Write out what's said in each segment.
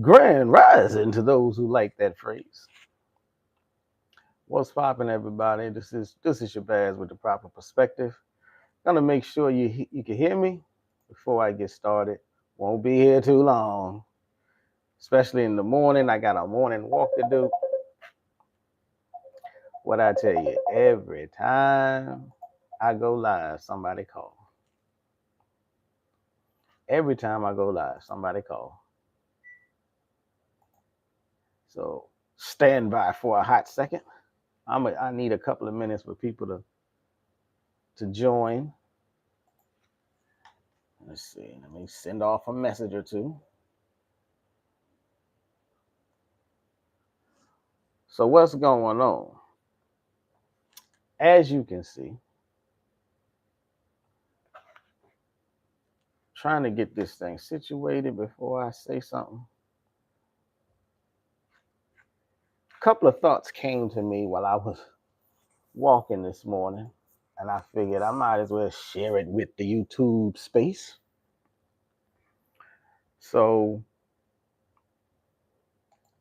Grand rising to those who like that phrase. What's popping, everybody? This is your Baz with the proper perspective. Gonna make sure you can hear me before I get started. Won't be here too long, especially in the morning. I got a morning walk to do. What I tell you, every time I go live, somebody call. Every time I go live, somebody call. So stand by for a hot second. I need a couple of minutes for people to join. Let's see. Let me send off a message or two. So what's going on? As you can see, trying to get this thing situated before I say something. A couple of thoughts came to me while I was walking this morning, and I figured I might as well share it with the YouTube space. So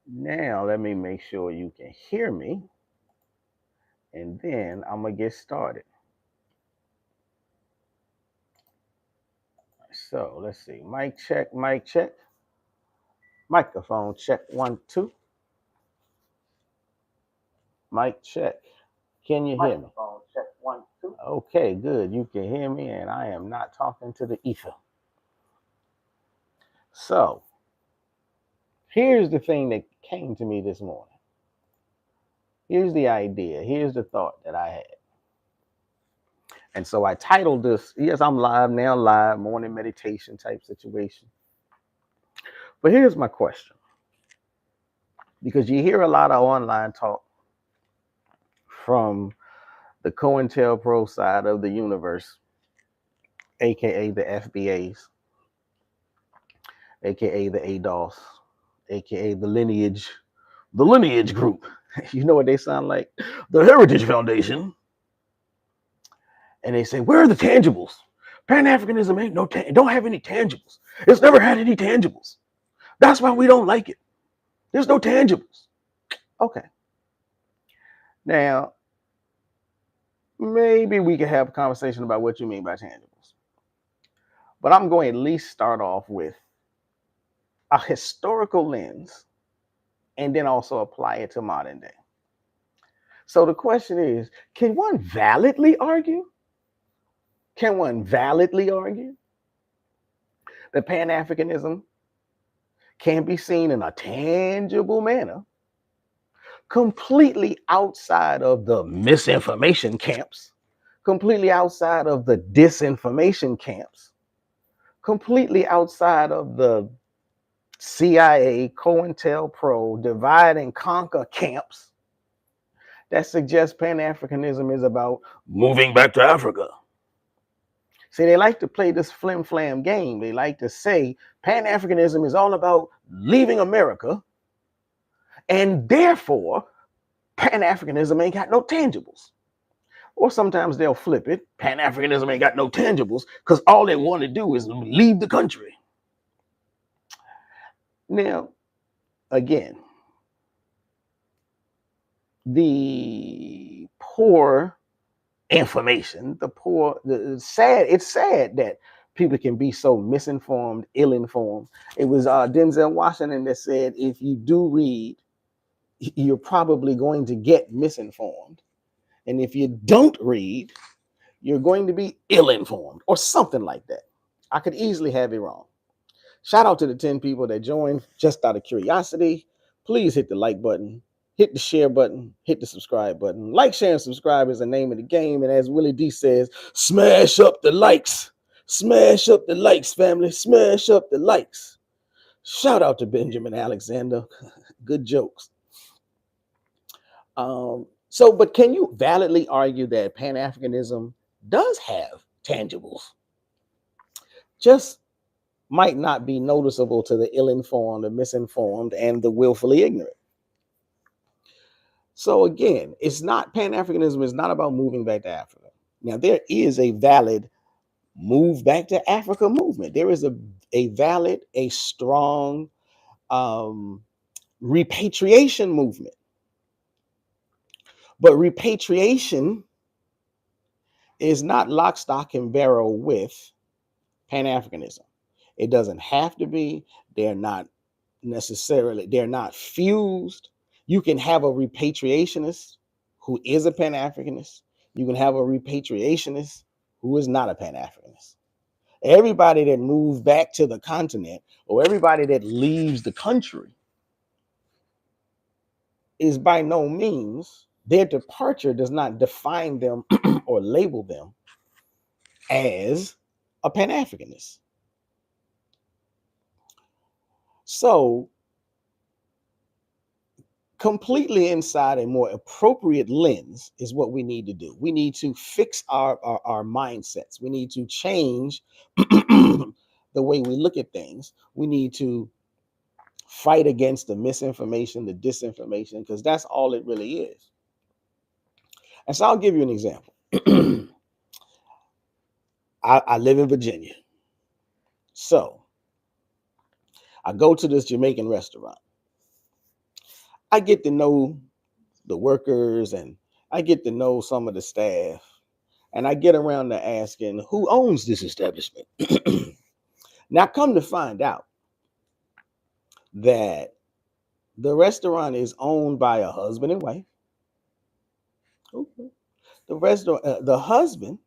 now let me make sure you can hear me, and then I'm gonna get started. So let's see. Mic check, mic check. Microphone check 1, 2. Mic check. Can you hear me? Microphone check 1, 2. Okay, good. You can hear me, and I am not talking to the ether. So here's the thing that came to me this morning. Here's the idea. Here's the thought that I had. And so I titled this, yes, I'm live now, live, morning meditation type situation. But here's my question. Because you hear a lot of online talk from the COINTELPRO side of the universe, aka the FBAs, aka the ADOS, aka the lineage group. You know what they sound like? The Heritage Foundation. And they say, where are the tangibles? Pan-Africanism ain't don't have any tangibles. It's never had any tangibles. That's why we don't like it. There's no tangibles. Okay. Now, maybe we can have a conversation about what you mean by tangibles. But I'm going to at least start off with a historical lens and then also apply it to modern day. So the question is, can one validly argue? Can one validly argue that Pan-Africanism can be seen in a tangible manner, completely outside of the misinformation camps, completely outside of the disinformation camps, completely outside of the CIA, COINTELPRO, divide and conquer camps that suggest Pan-Africanism is about moving back to Africa? See, they like to play this flim-flam game. They like to say Pan-Africanism is all about leaving America, and therefore Pan-Africanism ain't got no tangibles. Or sometimes they'll flip it. Pan-Africanism ain't got no tangibles because all they want to do is leave the country. Now, again, the poor information, it's sad that people can be so misinformed, ill-informed. It was Denzel Washington that said, if you do read, you're probably going to get misinformed. And if you don't read, you're going to be ill-informed or something like that. I could easily have it wrong. Shout out to the 10 people that joined just out of curiosity. Please hit the like button, hit the share button, hit the subscribe button. Like, share, and subscribe is the name of the game. And as Willie D says, smash up the likes. Smash up the likes, family. Smash up the likes. Shout out to Benjamin Alexander. Good jokes. But can you validly argue that Pan-Africanism does have tangibles? Just might not be noticeable to the ill-informed, the misinformed, and the willfully ignorant. So again, Pan-Africanism is not about moving back to Africa. Now, there is a valid move back to Africa movement. There is a valid, a strong repatriation movement. But repatriation is not lock, stock, and barrel with Pan-Africanism. It doesn't have to be. They're not necessarily, they're not fused. You can have a repatriationist who is a Pan-Africanist. You can have a repatriationist who is not a Pan-Africanist. Everybody that moves back to the continent or everybody that leaves the country is by no means, their departure does not define them or label them as a Pan-Africanist. So, completely inside a more appropriate lens is what we need to do. We need to fix our mindsets. We need to change the way we look at things. We need to fight against the misinformation, the disinformation, because that's all it really is. And so I'll give you an example. I live in Virginia. So I go to this Jamaican restaurant. I get to know the workers and I get to know some of the staff. And I get around to asking, who owns this establishment? Now, come to find out that the restaurant is owned by a husband and wife. Okay. The husband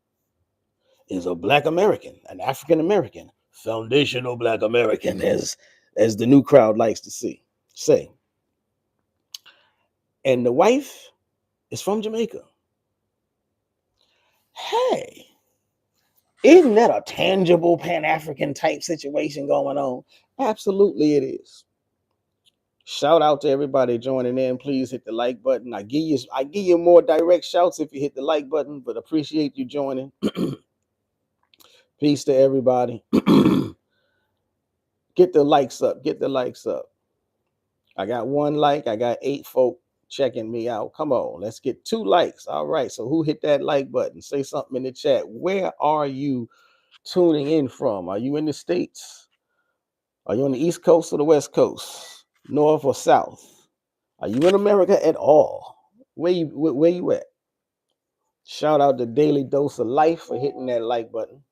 is a Black American, an African American, foundational Black American, as the new crowd likes to say. And the wife is from Jamaica. Hey, isn't that a tangible Pan-African type situation going on? Absolutely it is. Shout out to everybody joining in. Please hit the like button. I give you more direct shouts if you hit the like button, but appreciate you joining. Peace to everybody. Get the likes up. Get the likes up. I got 1 like. I got 8 folk checking me out. Come on, let's get 2 likes. All right. So who hit that like button? Say something in the chat. Where are you tuning in from? Are you in the States? Are you on the East Coast or the West Coast? North or South? Are you in America at all? Where you at? Shout out to Daily Dose of Life for hitting that like button.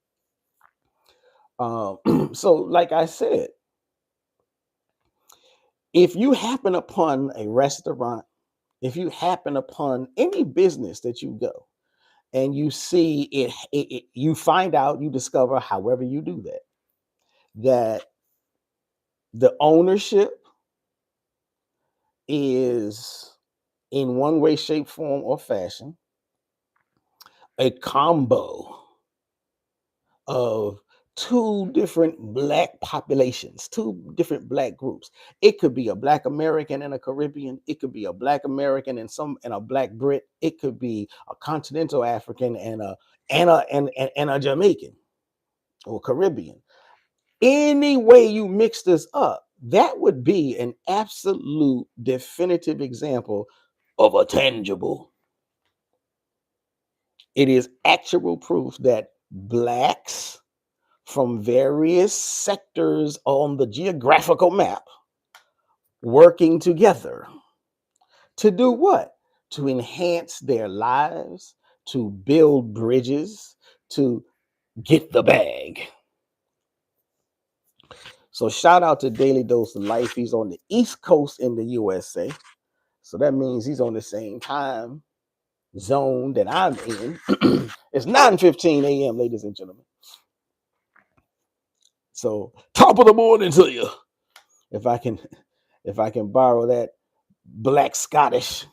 So, like I said, if you happen upon a restaurant, if you happen upon any business that you go and you see it, you find out, you discover, however you do that, that the ownership is in one way, shape, form, or fashion a combo of 2 different Black populations, 2 different Black groups. It could be a Black American and a Caribbean. It could be a Black American and a Black Brit. It could be a continental African and a Jamaican or Caribbean. Any way you mix this up, that would be an absolute definitive example of a tangible. It is actual proof that Blacks from various sectors on the geographical map working together to do what? To enhance their lives, to build bridges, to get the bag. So shout out to Daily Dose of Life. He's on the East Coast in the USA. So that means he's on the same time zone that I'm in. It's 9:15 a.m., ladies and gentlemen. So top of the morning to you. If I can borrow that Black Scottish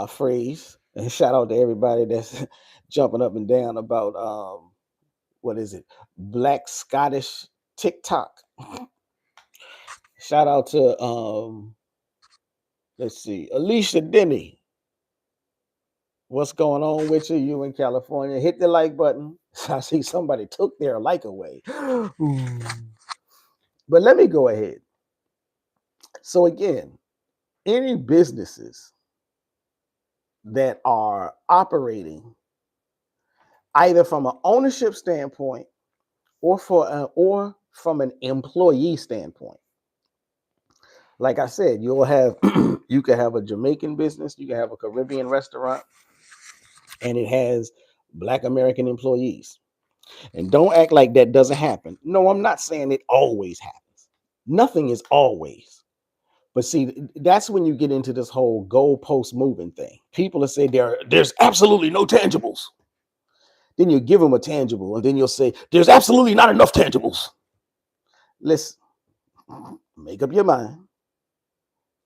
phrase, and shout out to everybody that's jumping up and down about what is it, Black Scottish TikTok. Shout out to let's see, Alicia Denny. What's going on with you? You in California? Hit the like button. I see somebody took their like away. But let me go ahead. So again, any businesses that are operating either from an ownership standpoint or from an employee standpoint. Like I said, you'll have you can have a Jamaican business, you can have a Caribbean restaurant, and it has Black American employees. And don't act like that doesn't happen. No, I'm not saying it always happens. Nothing is always. But see, that's when you get into this whole goalpost moving thing. People will say there's absolutely no tangibles. Then you give them a tangible, and then you'll say there's absolutely not enough tangibles. Listen, make up your mind.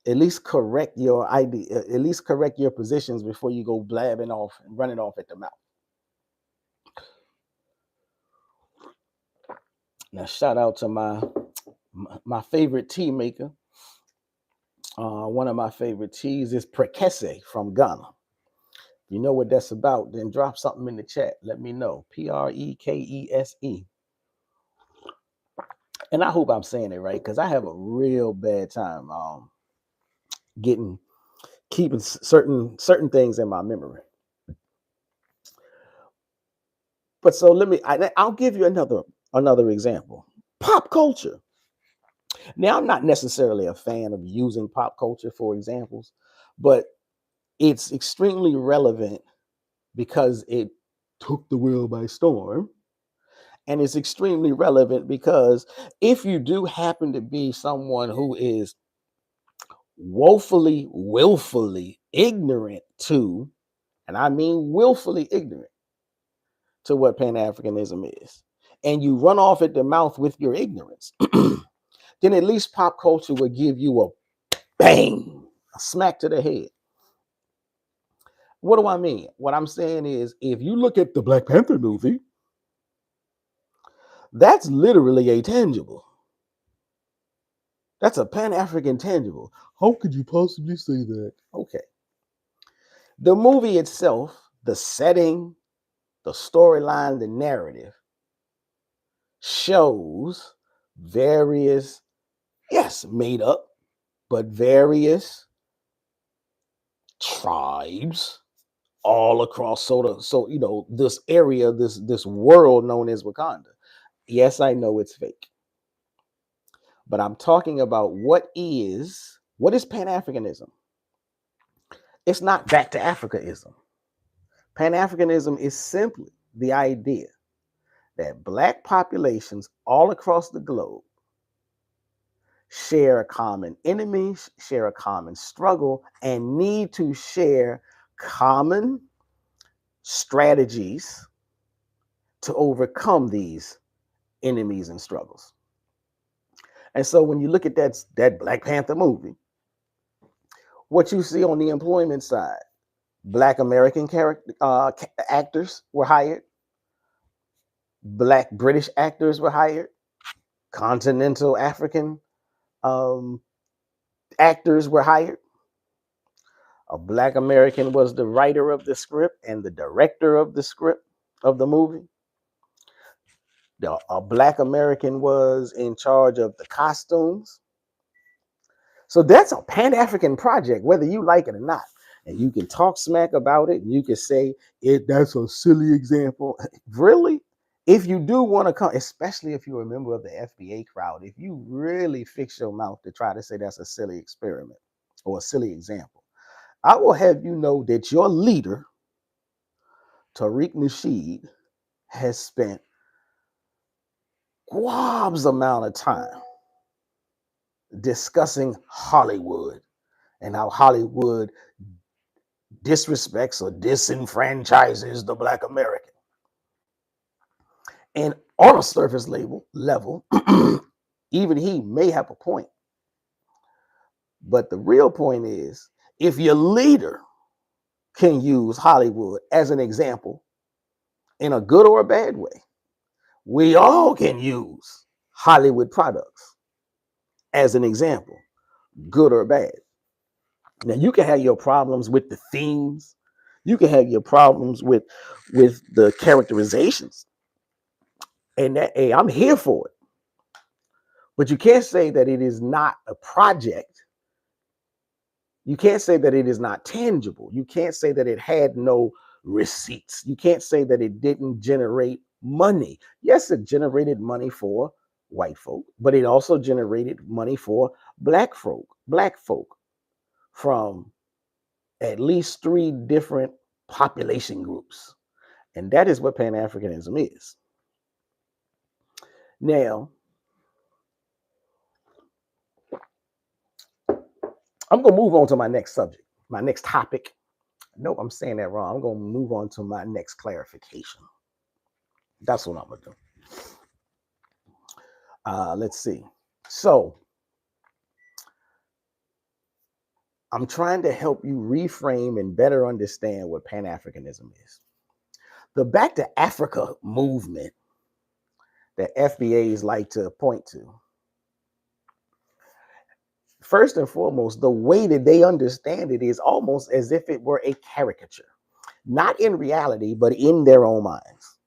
At least correct your idea. At least correct your positions before you go blabbing off and running off at the mouth. Now, shout out to my favorite tea maker. One of my favorite teas is Prekese from Ghana. If you know what that's about, then drop something in the chat. Let me know. Prekese. And I hope I'm saying it right, because I have a real bad time keeping certain things in my memory. But so I'll give you another example. Pop culture. Now, I'm not necessarily a fan of using pop culture for examples, but it's extremely relevant because it took the world by storm. And it's extremely relevant because if you do happen to be someone who is willfully ignorant to, and I mean willfully ignorant to what Pan-Africanism is, and you run off at the mouth with your ignorance, then at least pop culture will give you a bang, a smack to the head. What do I mean? What I'm saying is, if you look at the Black Panther movie, that's literally a tangible. That's a Pan-African tangible. How could you possibly say that? Okay. The movie itself, the setting, the storyline, the narrative shows various, yes, made up, but various tribes all across this area, this world known as Wakanda. Yes, I know it's fake, but I'm talking about what is Pan-Africanism. It's not back to Africaism. Pan-Africanism is simply the idea that Black populations all across the globe share a common enemy, share a common struggle, and need to share common strategies to overcome these enemies and struggles. And so when you look at that Black Panther movie, what you see on the employment side, Black American actors were hired, Black British actors were hired, continental African actors were hired. A Black American was the writer of the script and the director of the script of the movie. A Black American was in charge of the costumes. So that's a Pan-African project, whether you like it or not. And you can talk smack about it, and you can say that's a silly example. Really? If you do want to come, especially if you're a member of the FBA crowd, if you really fix your mouth to try to say that's a silly experiment or a silly example, I will have you know that your leader, Tariq Nasheed, has spent Guab's amount of time discussing Hollywood and how Hollywood disrespects or disenfranchises the Black American. And on a surface level, even he may have a point. But the real point is, if your leader can use Hollywood as an example in a good or a bad way, we all can use Hollywood products as an example, good or bad. Now, you can have your problems with the themes. You can have your problems with the characterizations. And that, hey, I'm here for it. But you can't say that it is not a project. You can't say that it is not tangible. You can't say that it had no receipts. You can't say that it didn't generate money. Yes, it generated money for white folk, but it also generated money for black folk from at least 3 different population groups. And that is what Pan-Africanism is. Now, I'm going to move on to my next subject, my next topic. Nope, I'm saying that wrong. I'm going to move on to my next clarification. That's what I'm going to do. Let's see. So, I'm trying to help you reframe and better understand what Pan-Africanism is. The Back to Africa movement that FBAs like to point to, first and foremost, the way that they understand it is almost as if it were a caricature, not in reality, but in their own minds.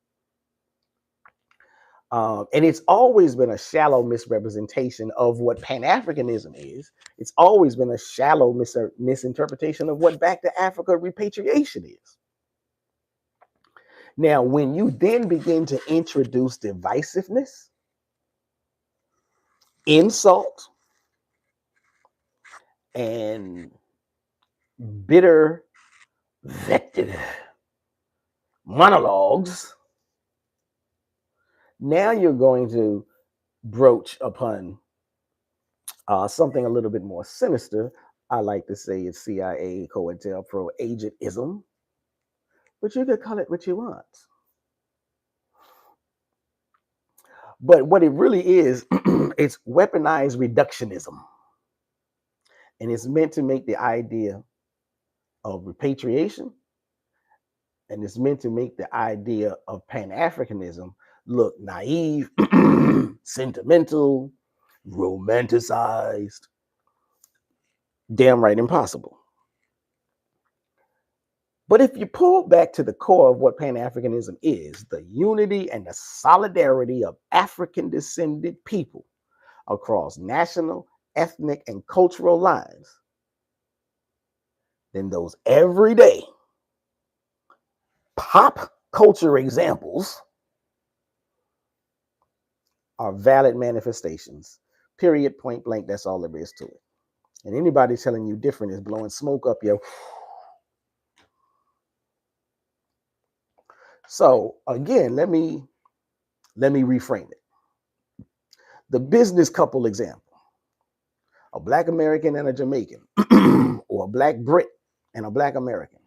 And it's always been a shallow misrepresentation of what Pan-Africanism is. It's always been a shallow misinterpretation of what Back to Africa repatriation is. Now, when you then begin to introduce divisiveness, insult, and bitter vective monologues, now you're going to broach upon something a little bit more sinister. I like to say it's CIA, COINTELPRO, agentism, but you can call it what you want. But what it really is, it's weaponized reductionism. And it's meant to make the idea of repatriation, and it's meant to make the idea of Pan-Africanism look naive, sentimental, romanticized, damn right impossible. But if you pull back to the core of what Pan-Africanism is, the unity and the solidarity of African-descended people across national, ethnic, and cultural lines, then those everyday pop culture examples are valid manifestations. Period, point blank, that's all there is to it. And anybody telling you different is blowing smoke up your... So again, let me reframe it. The business couple example, a Black American and a Jamaican, or a Black Brit and a Black American,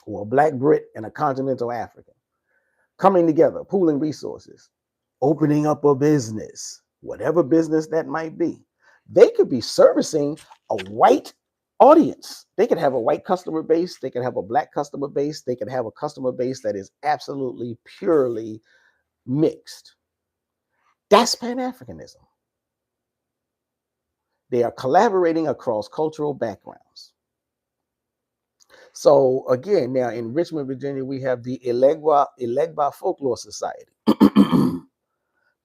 or a Black Brit and a continental African, coming together, pooling resources, opening up a business, whatever business that might be. They could be servicing a white audience. They could have a white customer base. They could have a Black customer base. They could have a customer base that is absolutely purely mixed. That's Pan-Africanism. They are collaborating across cultural backgrounds. So again, now in Richmond, Virginia, we have the Elegba Folklore Society.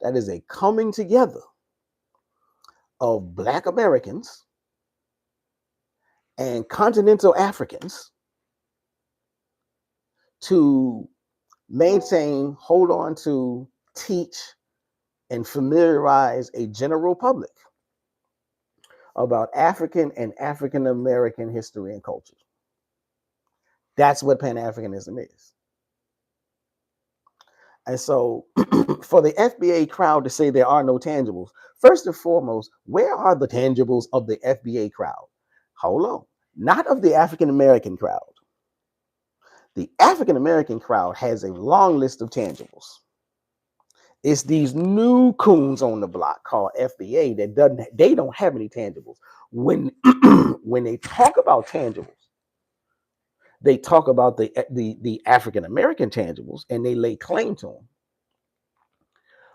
That is a coming together of Black Americans and continental Africans to maintain, hold on to, teach, and familiarize a general public about African and African American history and culture. That's what Pan-Africanism is. And so for the FBA crowd to say there are no tangibles, first and foremost, where are the tangibles of the FBA crowd? Hold on, not of the African American crowd. The African American crowd has a long list of tangibles. It's these new coons on the block called FBA that they don't have any tangibles. When when they talk about tangibles, they talk about the African American tangibles and they lay claim to them.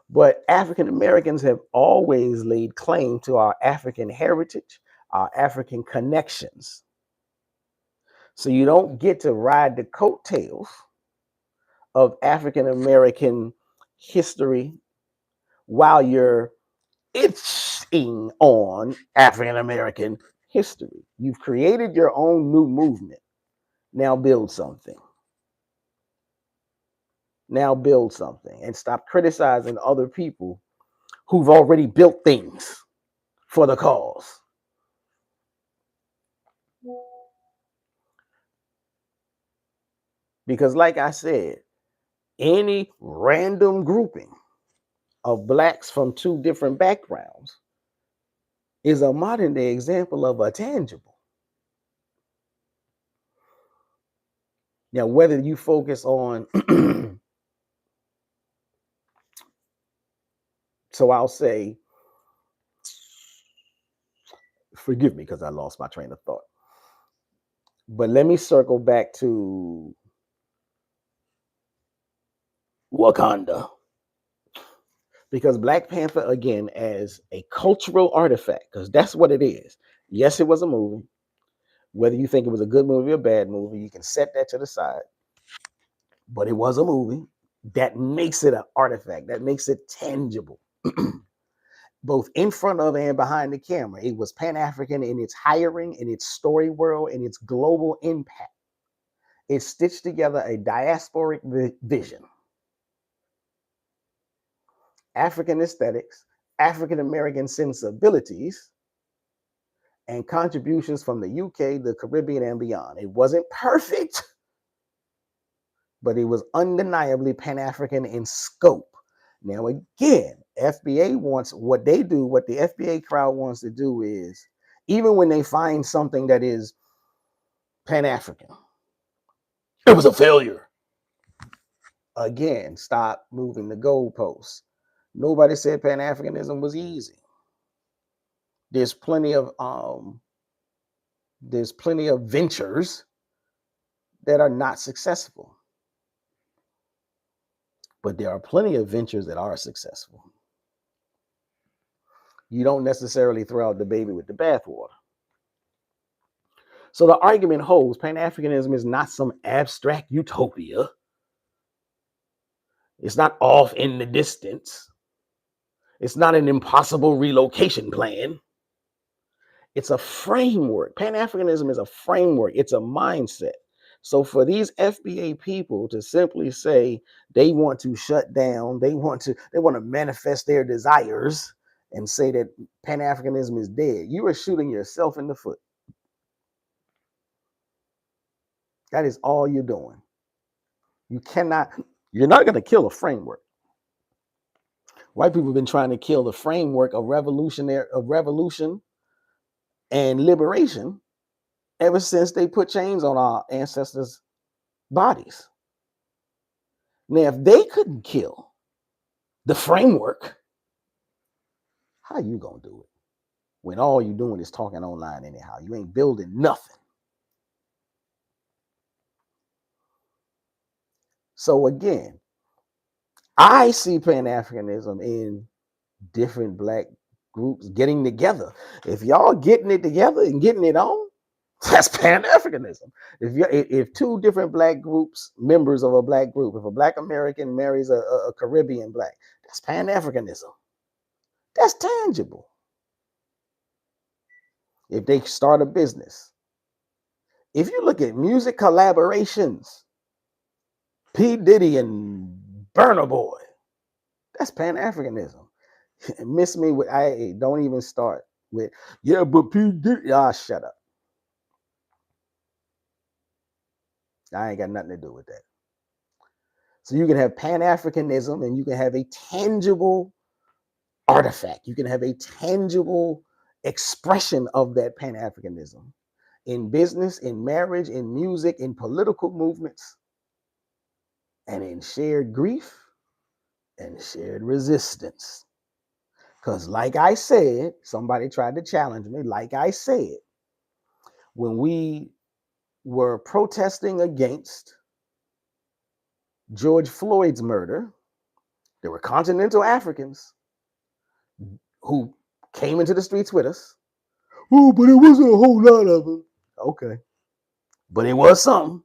But African Americans have always laid claim to our African heritage, our African connections. So you don't get to ride the coattails of African American history while you're itching on African American history. You've created your own new movement. Now build something. Now build something and stop criticizing other people who've already built things for the cause. Because, like I said, any random grouping of blacks from two different backgrounds is a modern day example of a tangible. Now, whether you focus on, so I'll say, forgive me because I lost my train of thought. But let me circle back to Wakanda. Because Black Panther, again, as a cultural artifact, because that's what it is. Yes, it was a movie. Whether you think it was a good movie or bad movie, you can set that to the side. But it was a movie. That makes it an artifact. That makes it tangible. Both in front of and behind the camera. It was Pan-African in its hiring, in its story world, in its global impact. It stitched together a diasporic vision. African aesthetics, African American sensibilities, and contributions from the UK, the Caribbean, and beyond. It wasn't perfect, but it was undeniably Pan-African in scope. Now, again, FBA wants what they do, what the FBA crowd wants to do is, even when they find something that is Pan-African, it was a failure. Again, stop moving the goalposts. Nobody said Pan-Africanism was easy. There's plenty of ventures that are not successful. But there are plenty of ventures that are successful. You don't necessarily throw out the baby with the bathwater. So the argument holds, Pan-Africanism is not some abstract utopia. It's not off in the distance. It's not an impossible relocation plan. It's a framework. Pan-Africanism is a framework. It's a mindset. So for these FBA people to simply say they want to shut down, they want to manifest their desires and say that Pan-Africanism is dead, you are shooting yourself in the foot. That is all you're doing. You're not going to kill a framework. White people have been trying to kill the framework of revolution and liberation ever since they put chains on our ancestors' bodies. Now, if they couldn't kill the framework, how you gonna do it? When all you're doing is talking online anyhow. You ain't building nothing. So again, I see Pan-Africanism in different black groups getting together. If y'all getting it together and getting it on, that's Pan-Africanism. If two different black groups, members of a black group, if a black American marries a Caribbean black, that's Pan-Africanism. That's tangible. If they start a business. If you look at music collaborations, P. Diddy and Burna Boy, that's Pan-Africanism. Miss me with, I don't even start with, yeah, but P. Diddy, shut up. I ain't got nothing to do with that. So you can have Pan-Africanism and you can have a tangible artifact. You can have a tangible expression of that Pan-Africanism in business, in marriage, in music, in political movements, and in shared grief and shared resistance. Because like I said, somebody tried to challenge me. Like I said, when we were protesting against George Floyd's murder, there were continental Africans who came into the streets with us. Oh, but it wasn't a whole lot of them. Okay. But it was something.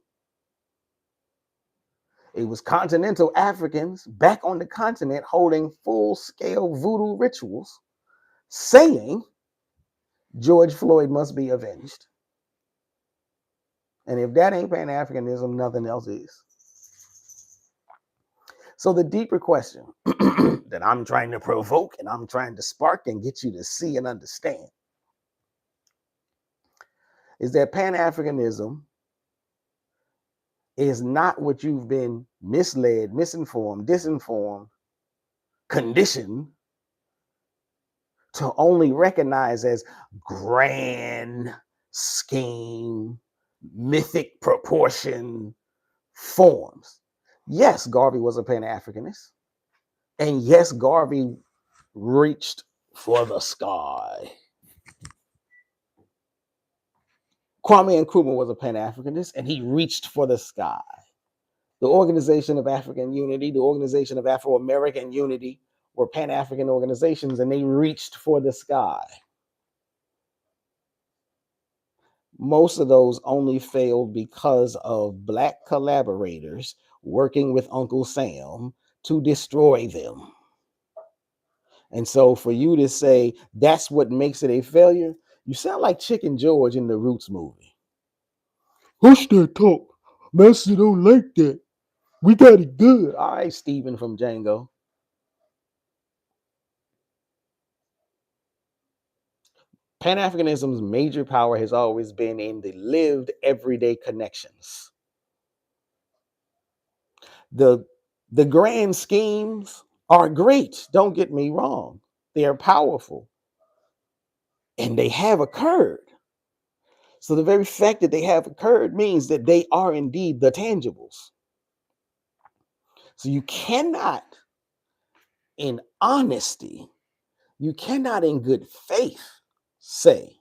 It was continental Africans back on the continent holding full-scale voodoo rituals, saying George Floyd must be avenged. And if that ain't Pan-Africanism, nothing else is. So the deeper question that I'm trying to provoke and I'm trying to spark and get you to see and understand is that Pan-Africanism is not what you've been misled, misinformed, disinformed, conditioned to only recognize as grand scheme, mythic proportion forms. Yes, Garvey was a Pan-Africanist. And yes, Garvey reached for the sky. Kwame Nkrumah was a Pan-Africanist, and he reached for the sky. The Organization of African Unity, the Organization of Afro-American Unity were Pan-African organizations, and they reached for the sky. Most of those only failed because of Black collaborators working with Uncle Sam to destroy them. And so for you to say that's what makes it a failure, you sound like Chicken George in the Roots movie. Hush that talk. Master don't like that. We got it good. All right, Stephen from Django. Pan-Africanism's major power has always been in the lived everyday connections. The grand schemes are great. Don't get me wrong. They are powerful. And they have occurred. So the very fact that they have occurred means that they are indeed the tangibles. So you cannot, in honesty, you cannot in good faith say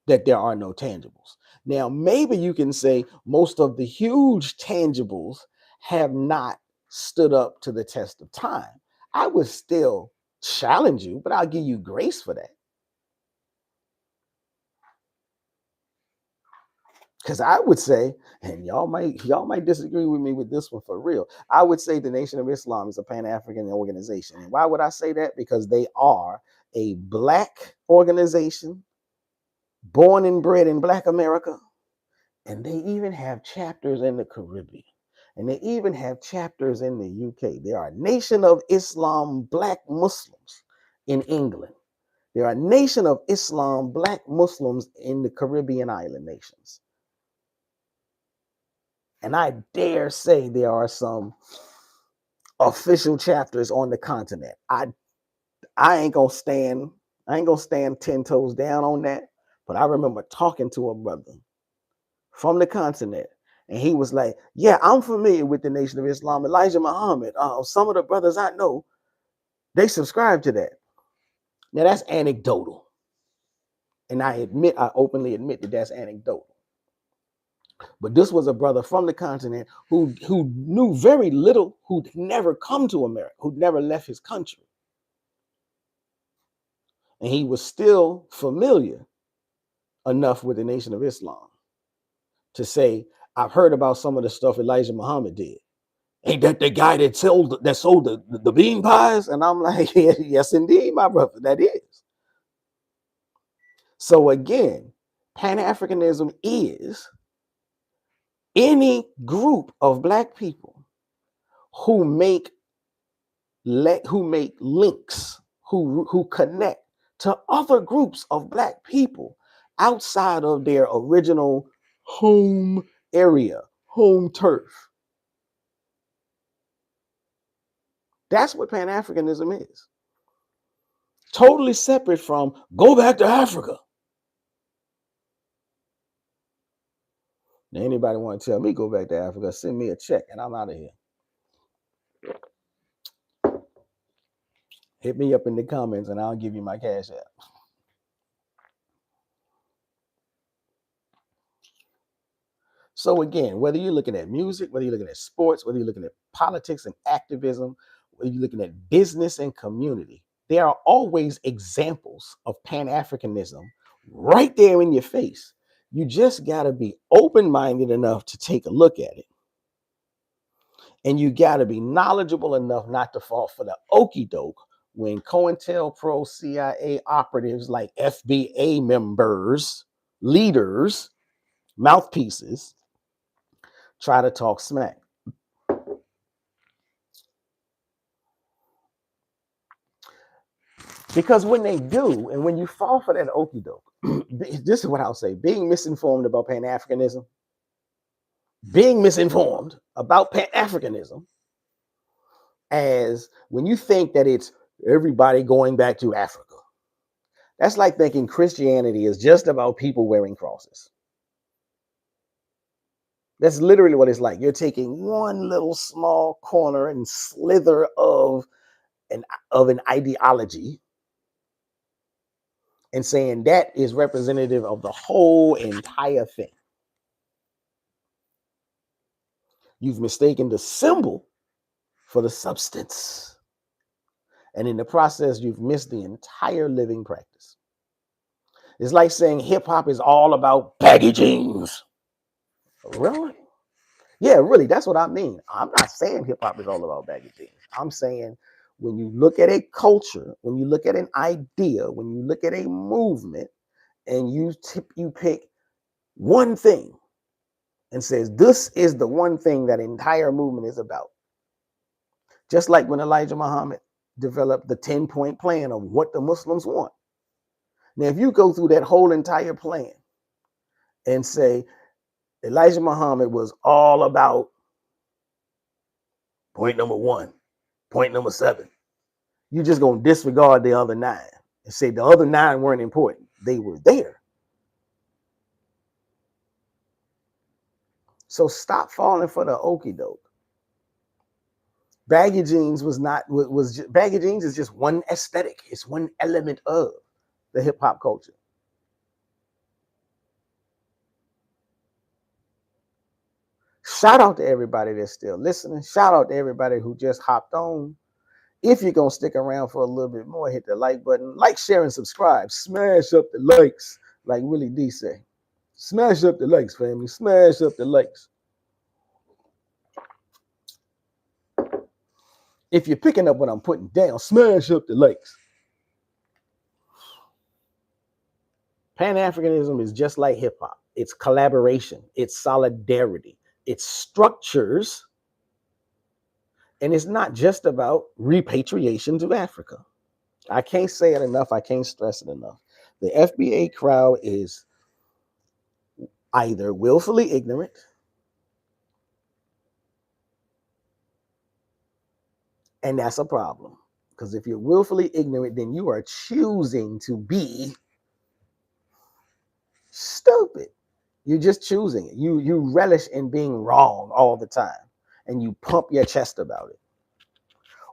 that there are no tangibles. Now, maybe you can say most of the huge tangibles have not stood up to the test of time. I would still challenge you, but I'll give you grace for that. Because I would say, and y'all might disagree with me with this one for real. I would say the Nation of Islam is a Pan-African organization. And why would I say that? Because they are a Black organization, born and bred in Black America. And they even have chapters in the Caribbean. And they even have chapters in the UK. There are Nation of Islam Black Muslims in England. There are Nation of Islam Black Muslims in the Caribbean island nations. And I dare say there are some official chapters on the continent. I ain't gonna stand 10 toes down on that. But I remember talking to a brother from the continent, and he was like, yeah, I'm familiar with the Nation of Islam. Elijah Muhammad, some of the brothers I know, they subscribe to that. Now that's anecdotal. And I openly admit that that's anecdotal. But this was a brother from the continent who knew very little, who'd never come to America, who'd never left his country. And he was still familiar enough with the Nation of Islam to say, I've heard about some of the stuff Elijah Muhammad did. Ain't that the guy that sold the bean pies? And I'm like, yes, indeed, my brother, that is. So again, Pan-Africanism is any group of Black people who make links, who connect to other groups of Black people outside of their original home area, home turf. That's what Pan-Africanism is. Totally separate from go back to Africa. Now, anybody want to tell me go back to Africa, send me a check and I'm out of here. Hit me up in the comments and I'll give you my cash app. So again, whether you're looking at music, whether you're looking at sports, whether you're looking at politics and activism, whether you're looking at business and community, there are always examples of Pan-Africanism right there in your face. You just got to be open-minded enough to take a look at it. And you got to be knowledgeable enough not to fall for the okie doke when COINTELPRO CIA operatives like FBA members, leaders, mouthpieces, try to talk smack. Because when they do, and when you fall for that okie doke, this is what I'll say: being misinformed about Pan-Africanism, being misinformed about Pan-Africanism, as when you think that it's everybody going back to Africa, that's like thinking Christianity is just about people wearing crosses. That's literally what it's like. You're taking one little small corner and slither of an ideology and saying that is representative of the whole entire thing. You've mistaken the symbol for the substance. And in the process, you've missed the entire living practice. It's like saying hip hop is all about baggy jeans. Really? Yeah, really. That's what I mean. I'm not saying hip hop is all about baggy jeans. I'm saying when you look at a culture, when you look at an idea, when you look at a movement, and you pick one thing and says this is the one thing that entire movement is about. Just like when Elijah Muhammad developed the 10-point plan of what the Muslims want. Now, if you go through that whole entire plan and say Elijah Muhammad was all about point number 1, point number 7, you're just going to disregard the other 9 and say the other 9 weren't important. They were there. So stop falling for the okie doke. Baggy jeans baggy jeans is just one aesthetic. It's one element of the hip hop culture. Shout out to everybody that's still listening. Shout out to everybody who just hopped on. If you're going to stick around for a little bit more, hit the like button. Like, share, and subscribe. Smash up the likes, like Willie D say. Smash up the likes, family. Smash up the likes. If you're picking up what I'm putting down, smash up the likes. Pan-Africanism is just like hip-hop. It's collaboration. It's solidarity. It's structures. And it's not just about repatriation to Africa. I can't say it enough. I can't stress it enough. The FBA crowd is either willfully ignorant, and that's a problem. Because if you're willfully ignorant, then you are choosing to be stupid. You're just choosing it. You relish in being wrong all the time, and you pump your chest about it.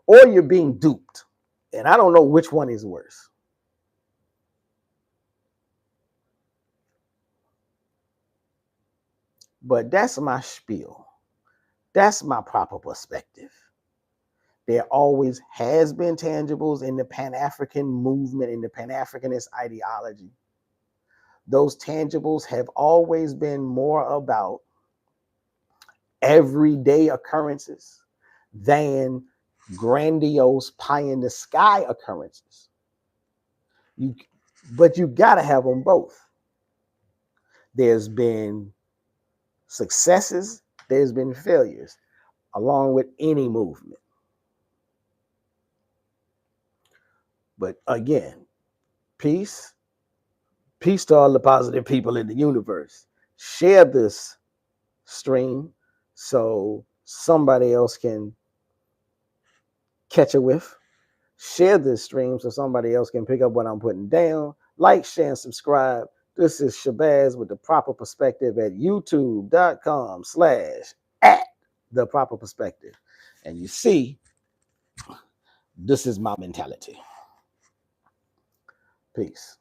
Or you're being duped. And I don't know which one is worse. But that's my spiel. That's my proper perspective. There always has been tangibles in the Pan-African movement, in the Pan-Africanist ideology. Those tangibles have always been more about everyday occurrences than grandiose pie-in-the-sky occurrences. But you got to have them both. There's been successes, there's been failures, along with any movement. But again, peace to all the positive people in the universe. Share this stream so somebody else can catch a whiff. Share this stream so somebody else can pick up what I'm putting down. Like, share, and subscribe. This is Shabazz with the proper perspective at youtube.com/@theproperperspective. And you see, this is my mentality. Peace.